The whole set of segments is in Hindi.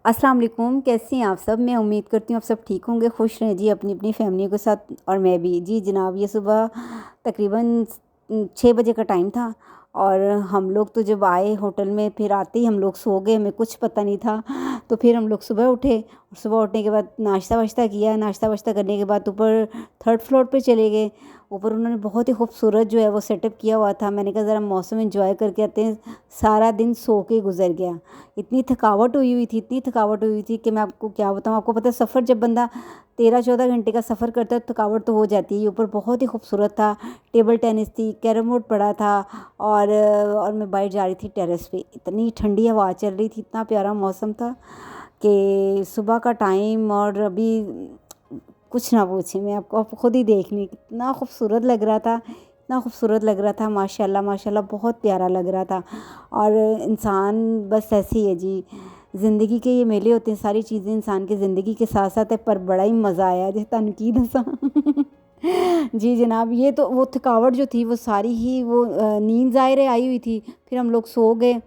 अस्सलाम वालेकुम, कैसी हैं आप सब। मैं उम्मीद करती हूँ आप सब ठीक होंगे, खुश रहें जी अपनी अपनी फैमिली के साथ। और मैं भी जी जनाब, ये सुबह तकरीबन 6 बजे का टाइम था। और हम लोग तो जब आए होटल में, फिर आते ही हम लोग सो गए, हमें कुछ पता नहीं था। तो फिर हम लोग सुबह उठे, और सुबह उठने के बाद नाश्ता वाश्ता किया। नाश्ता वाश्ता करने के बाद ऊपर 3rd फ्लोर पे चले गए। ऊपर उन्होंने बहुत ही खूबसूरत जो है वो सेटअप किया हुआ था। मैंने कहा ज़रा मौसम एंजॉय करके आते हैं। सारा दिन सो के गुजर गया। इतनी थकावट हुई हुई थी, इतनी थकावट हुई हुई थी कि मैं आपको क्या बताऊँ। आपको पता है, सफ़र जब बंदा 13-14 घंटे का सफ़र करता है तो थकावट तो हो जाती है। ऊपर बहुत ही खूबसूरत था, टेबल टेनिस थी, कैरम बोर्ड पड़ा था। और मैं बाहर जा रही थी टेरेस पे, इतनी ठंडी हवा चल रही थी, इतना प्यारा मौसम था कि सुबह का टाइम। और अभी कुछ ना पूछिए, मैं आपको आप खुद ही देख ली, कितना खूबसूरत लग रहा था, इतना खूबसूरत लग रहा था। माशाल्लाह माशाल्लाह, बहुत प्यारा लग रहा था। और इंसान बस ऐसे ही है जी, ज़िंदगी के ये मेले होते हैं, सारी चीज़ें इंसान की ज़िंदगी के साथ साथ है। पर बड़ा ही मज़ा आया जिस तनकीद हंसा जी जनाब, ये तो वो थकावट जो थी वो सारी ही वो नींद ज़ाहिर आई हुई थी। फिर हम लोग सो गए,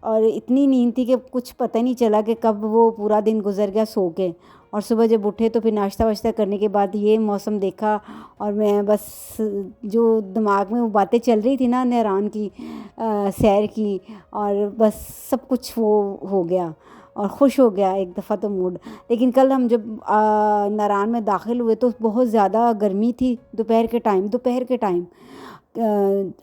और इतनी नींद थी कि कुछ पता ही नहीं चला कि कब वो पूरा दिन गुजर गया सो के। और सुबह जब उठे तो फिर नाश्ता वाश्ता करने के बाद ये मौसम देखा। और मैं बस, जो दिमाग में वो बातें चल रही थी ना नारान की, सैर की, और बस सब कुछ वो हो गया और खुश हो गया एक दफ़ा तो मूड। लेकिन कल हम जब नारान में दाखिल हुए तो बहुत ज़्यादा गर्मी थी। दोपहर के टाइम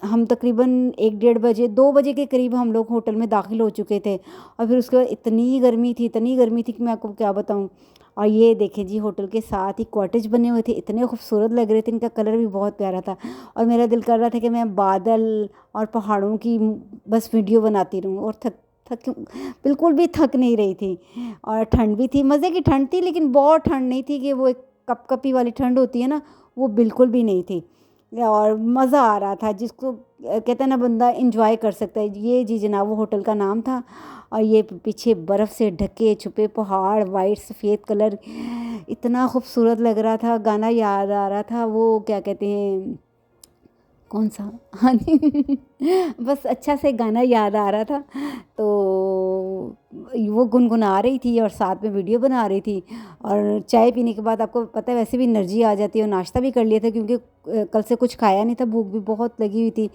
हम तकरीबन 1-1:30 बजे, 2 बजे के करीब हम लोग होटल में दाखिल हो चुके थे। और फिर उसके बाद इतनी गर्मी थी कि मैं आपको क्या बताऊँ। और ये देखें जी, होटल के साथ ही कॉटेज बने हुए थे, इतने खूबसूरत लग रहे थे, इनका कलर भी बहुत प्यारा था। और मेरा दिल कर रहा था कि मैं बादल और पहाड़ों की बस वीडियो बनाती रहूँ। और थक बिल्कुल भी थक नहीं रही थी। और ठंड भी थी, मज़े की ठंड थी, लेकिन बहुत ठंड नहीं थी कि वो एक कपकपी वाली ठंड होती है ना, वो बिल्कुल भी नहीं थी। और मज़ा आ रहा था, जिसको कहते हैं ना बंदा इंजॉय कर सकता है। ये जी जनाब, वो होटल का नाम था। और ये पीछे बर्फ़ से ढके छुपे पहाड़, वाइट सफ़ेद कलर, इतना खूबसूरत लग रहा था। गाना याद आ रहा था, वो क्या कहते हैं, कौन सा, हाँ जी बस अच्छा से गाना याद आ रहा था। तो वो गुनगुना रही थी और साथ में वीडियो बना रही थी। और चाय पीने के बाद आपको पता है वैसे भी एनर्जी आ जाती है। और नाश्ता भी कर लिया था, क्योंकि कल से कुछ खाया नहीं था, भूख भी बहुत लगी हुई थी।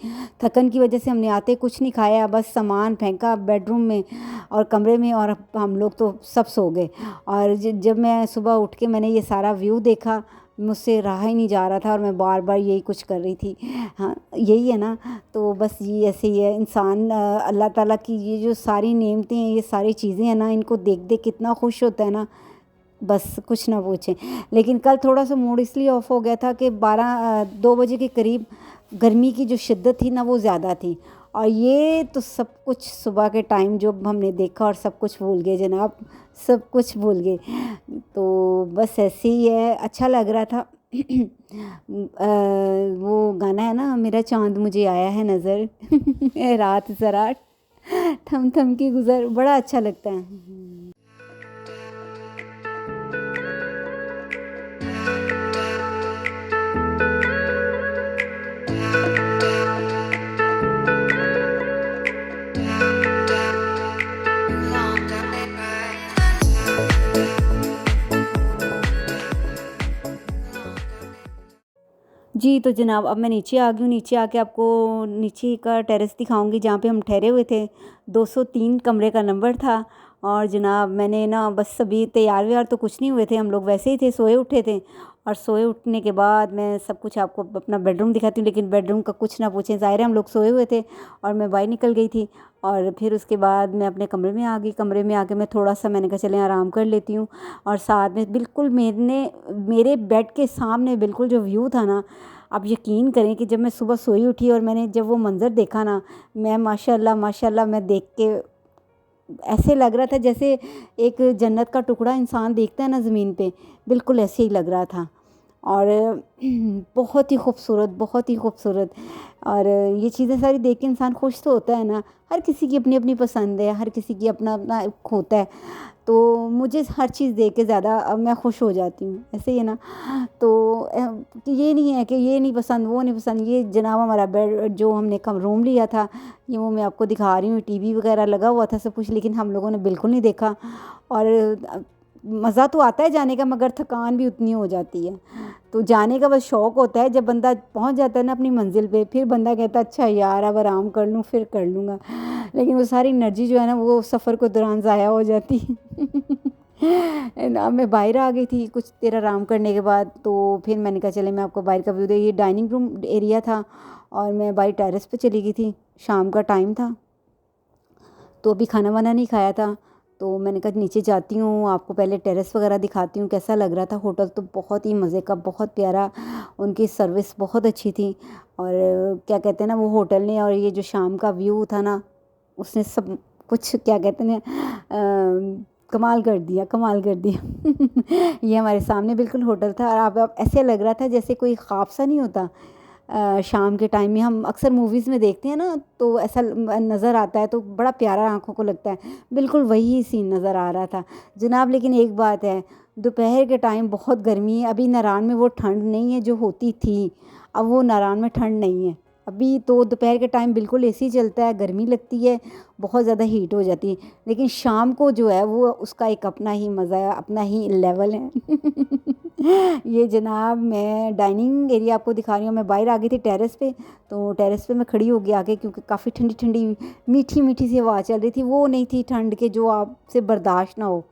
थकन की वजह से हमने आते कुछ नहीं खाया, बस सामान फेंका बेडरूम में और कमरे में, और हम लोग तो सब सो गए। और जब मैं सुबह उठ के मैंने ये सारा व्यू देखा, मुझसे रहा ही नहीं जा रहा था, और मैं बार बार यही कुछ कर रही थी। हाँ, यही है ना। तो बस ये ऐसे ही है इंसान, अल्लाह ताला की ये जो सारी नेमतें हैं, ये सारी चीज़ें हैं ना, इनको देख देख कितना खुश होता है ना, बस कुछ ना पूछें। लेकिन कल थोड़ा सा मूड इसलिए ऑफ हो गया था कि 2 बजे के करीब गर्मी की जो शिद्दत थी ना, वो ज़्यादा थी। और ये तो सब कुछ सुबह के टाइम जो हमने देखा, और सब कुछ भूल गए जनाब, सब कुछ भूल गए। तो बस ऐसे ही है, अच्छा लग रहा था वो गाना है ना, मेरा चाँद मुझे आया है नज़र रात ज़रा थम थम की गुज़र, बड़ा अच्छा लगता है। जी, तो जनाब अब मैं नीचे आ गई हूँ। नीचे आके आपको नीचे का टेरेस दिखाऊँगी जहाँ पे हम ठहरे हुए थे। 203 कमरे का नंबर था। और जनाब मैंने ना बस अभी तैयार-वैयार तो कुछ नहीं हुए थे, हम लोग वैसे ही थे, सोए उठे थे। और सोए उठने के बाद मैं सब कुछ आपको अपना बेडरूम दिखाती हूँ, लेकिन बेडरूम का कुछ ना पूछें, ज़ाहिर है हम लोग सोए हुए थे और मैं बाहर निकल गई थी। और फिर उसके बाद मैं अपने कमरे में आ गई। कमरे में आके मैं थोड़ा-सा, मैंने कहा चलें आराम कर लेती हूँ। और साथ में बिल्कुल मेरे बेड के सामने बिल्कुल जो व्यू था ना, आप यकीन करें कि जब मैं सुबह सोई उठी और मैंने जब वो मंज़र देखा ना, मैं माशाल्लाह माशाल्लाह, मैं देख के ऐसे लग रहा था जैसे एक जन्नत का टुकड़ा इंसान देखता है ना ज़मीन पे, बिल्कुल ऐसे ही लग रहा था। और बहुत ही खूबसूरत, बहुत ही खूबसूरत। और ये चीज़ें सारी देख के इंसान खुश तो होता है ना। हर किसी की अपनी अपनी पसंद है, हर किसी की अपना अपना होता है। तो मुझे हर चीज़ देख के ज़्यादा मैं खुश हो जाती हूँ, ऐसे ही है ना। तो कि ये नहीं है कि ये नहीं पसंद, वो नहीं पसंद। ये जनाब हमारा बेड जो हमने कम रूम लिया था, ये वो मैं आपको दिखा रही हूँ, टीवी वगैरह लगा हुआ था सब कुछ, लेकिन हम लोगों ने बिल्कुल नहीं देखा। और मज़ा तो आता है जाने का, मगर थकान भी उतनी हो जाती है। तो जाने का बस शौक़ होता है, जब बंदा पहुंच जाता है ना अपनी मंजिल पे, फिर बंदा कहता है अच्छा यार अब आराम कर लूँ, फिर कर लूँगा। लेकिन वो सारी एनर्जी जो है ना वो सफ़र के दौरान ज़ाया हो जाती है ना। मैं बाहर आ गई थी कुछ देर आराम करने के बाद, तो फिर मैंने कहा चले मैं आपको बाहर का व्यू दे। ये डाइनिंग रूम एरिया था और मैं बाहर टेरेस पे चली गई थी, शाम का टाइम था, तो अभी खाना वाना नहीं खाया था। तो मैंने कहा नीचे जाती हूँ, आपको पहले टेरेस वगैरह दिखाती हूँ कैसा लग रहा था। होटल तो बहुत ही मज़े का, बहुत प्यारा, उनकी सर्विस बहुत अच्छी थी। और क्या कहते हैं ना वो होटल ने, और ये जो शाम का व्यू था ना, उसने सब कुछ क्या कहते हैं कमाल कर दिया, कमाल कर दिया। ये हमारे सामने बिल्कुल होटल था, और आप ऐसे लग रहा था जैसे कोई ख्वाब सा नहीं होता। शाम के टाइम में हम अक्सर मूवीज़ में देखते हैं ना, तो ऐसा नज़र आता है तो बड़ा प्यारा आँखों को लगता है। बिल्कुल वही सीन नज़र आ रहा था जनाब। लेकिन एक बात है, दोपहर के टाइम बहुत गर्मी है। अभी नारायण में वो ठंड नहीं है जो होती थी, अब वो नारायण में ठंड नहीं है। अभी तो दोपहर के टाइम बिल्कुल एसी चलता है, गर्मी लगती है, बहुत ज़्यादा हीट हो जाती है। लेकिन शाम को जो है वो उसका एक अपना ही मज़ा है, अपना ही लेवल है। ये जनाब मैं डाइनिंग एरिया आपको दिखा रही हूँ। मैं बाहर आ गई थी टेरेस पे, तो टेरेस पे मैं खड़ी हो गई आके, क्योंकि काफ़ी ठंडी ठंडी मीठी मीठी सी हवा चल रही थी। वो नहीं थी ठंड के जो आपसे बर्दाश्त ना हो,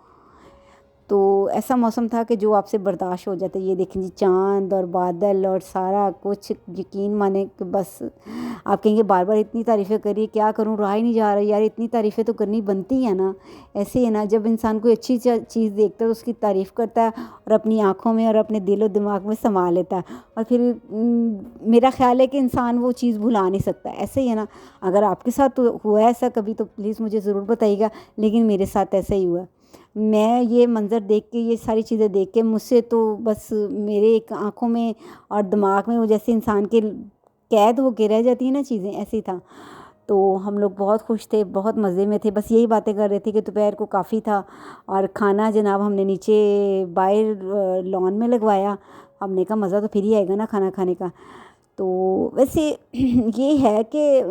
तो ऐसा मौसम था कि जो आपसे बर्दाश्त हो जाता है। ये देखें जी, चाँद और बादल और सारा कुछ, यकीन माने कि बस आप कहेंगे बार बार इतनी तारीफ़ें करिए, क्या करूँ, रहा ही नहीं जा रहा यार। इतनी तारीफ़ें तो करनी बनती है ना। ऐसे है ना, जब इंसान कोई अच्छी चीज़ देखता है तो उसकी तारीफ़ करता है और अपनी आँखों में और अपने दिलो दिमाग में समा लेता है। और फिर मेरा ख़्याल है कि इंसान वो चीज़ भुला नहीं सकता। ऐसे ही है ना, अगर आपके साथ तो हुआ है ऐसा कभी तो प्लीज़ मुझे ज़रूर बताइएगा। लेकिन मेरे साथ ऐसा ही हुआ। मैं ये मंज़र देख के, ये सारी चीज़ें देख के, मुझसे तो बस मेरे एक आँखों में और दिमाग में वो जैसे इंसान के कैद होके रह जाती है ना चीज़ें, ऐसे ही था। तो हम लोग बहुत खुश थे, बहुत मज़े में थे, बस यही बातें कर रहे थे कि दोपहर को काफ़ी था। और खाना जनाब हमने नीचे बाहर लॉन में लगवाया। हमने कहा मज़ा तो फिर ही आएगा ना खाना खाने का। तो वैसे ये है कि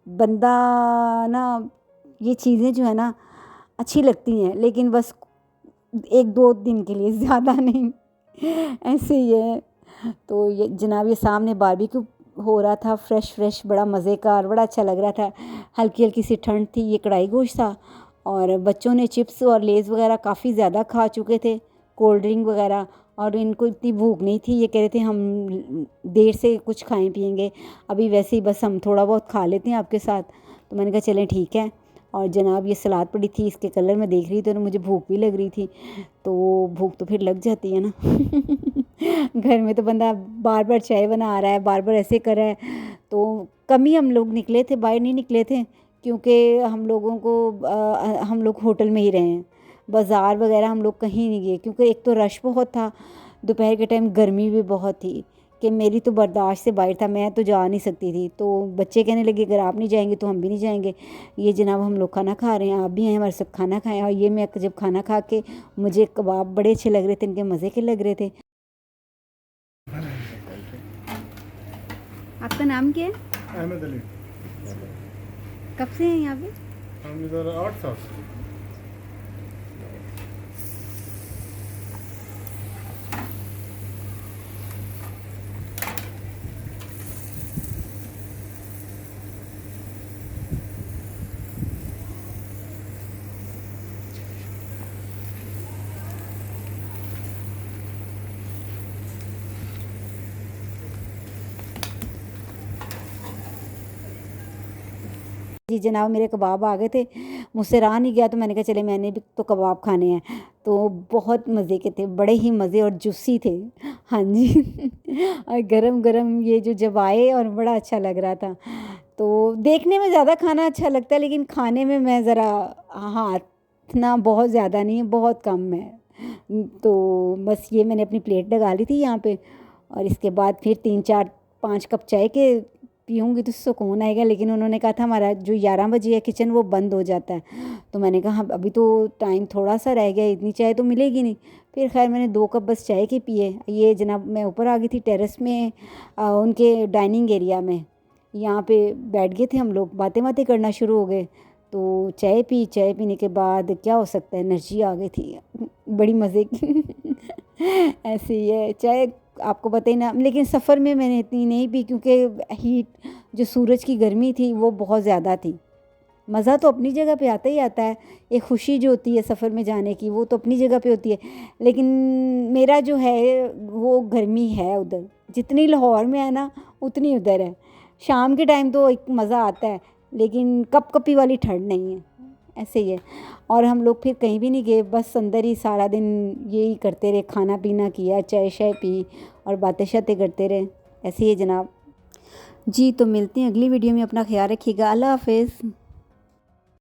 बंदा ना, ये चीज़ें जो है ना अच्छी लगती हैं, लेकिन बस 1-2 दिन के लिए, ज़्यादा नहीं। ऐसे ही है। तो ये जनाब ये सामने बारबेक्यू हो रहा था, फ्रेश बड़ा मज़े का और बड़ा अच्छा लग रहा था। हल्की हल्की सी ठंड थी, ये कढ़ाई गोश्त था, और बच्चों ने चिप्स और लेज़ वगैरह काफ़ी ज़्यादा खा चुके थे, कोल्ड ड्रिंक वगैरह, और इनको इतनी भूख नहीं थी। ये कह रहे थे हम देर से कुछ खाएं पिएंगे, अभी वैसे ही बस हम थोड़ा बहुत खा लेते हैं आपके साथ। तो मैंने कहा चलें ठीक है। और जनाब ये सलाद पड़ी थी, इसके कलर में देख रही थी और मुझे भूख भी लग रही थी, तो भूख तो फिर लग जाती है ना। घर में तो बंदा बार बार चाय बना रहा है, बार बार ऐसे कर रहा है। तो कम ही हम लोग निकले थे, बाहर नहीं निकले थे, क्योंकि हम लोगों को हम लोग होटल में ही रहे हैं। बाज़ार वगैरह हम लोग कहीं नहीं गए, क्योंकि एक तो रश बहुत था, दोपहर के टाइम गर्मी भी बहुत थी कि मेरी तो बर्दाश्त से बाहर था, मैं तो जा नहीं सकती थी। तो बच्चे कहने लगे अगर आप नहीं जाएंगे तो हम भी नहीं जाएंगे। ये जनाब हम लोग खाना खा रहे हैं, आप भी हैं हमारे साथ खाना खाएं। और ये मैं जब खाना खा के, मुझे कबाब बड़े अच्छे लग रहे थे, इनके मज़े के लग रहे थे। आपका नाम क्या है? अहमद अली। कब से हैं यहाँ पे? हम इधर 8 साल से। जी जनाब, मेरे कबाब आ गए थे, मुझसे रहा नहीं गया, तो मैंने कहा चले मैंने भी तो कबाब खाने हैं। तो बहुत मज़े के थे, बड़े ही मज़े और जूसी थे। हाँ जी। और गरम गरम ये जो जब आए, और बड़ा अच्छा लग रहा था। तो देखने में ज़्यादा खाना अच्छा लगता है, लेकिन खाने में मैं ज़रा हाथ ना बहुत ज़्यादा नहीं है, बहुत कम है। तो बस ये मैंने अपनी प्लेट लगा ली थी यहाँ पे, और इसके बाद फिर 3 4 5 कप चाय के पीऊँगी तो सुकून आएगा। लेकिन उन्होंने कहा था हमारा जो 11 बजे है किचन वो बंद हो जाता है। तो मैंने कहा अभी तो टाइम थोड़ा सा रह गया, इतनी चाय तो मिलेगी नहीं। फिर खैर मैंने 2 कप बस चाय के पिए। ये जनाब मैं ऊपर आ गई थी टेरेस में, उनके डाइनिंग एरिया में, यहाँ पे बैठ गए थे हम लोग, बातें बातें करना शुरू हो गए। तो चाय पी, चाय पीने के बाद क्या हो सकता है, एनर्जी आ गई थी बड़ी मज़े की ऐसे ही है चाय, आपको पता ही ना। लेकिन सफ़र में मैंने इतनी नहीं पी क्योंकि हीट, जो सूरज की गर्मी थी वो बहुत ज़्यादा थी। मज़ा तो अपनी जगह पे आता ही आता है, एक खुशी जो होती है सफ़र में जाने की वो तो अपनी जगह पे होती है। लेकिन मेरा जो है वो गर्मी है उधर, जितनी लाहौर में है ना उतनी उधर है। शाम के टाइम तो एक मज़ा आता है, लेकिन कपकपी वाली ठंड नहीं है, ऐसे ही है। और हम लोग फिर कहीं भी नहीं गए, बस अंदर ही सारा दिन यही करते रहे, खाना पीना किया, चाय शाय पी और बातें शातें करते रहे, ऐसे ही है जनाब। जी तो मिलते हैं अगली वीडियो में, अपना ख्याल रखिएगा, अल्लाह हाफ़िज़।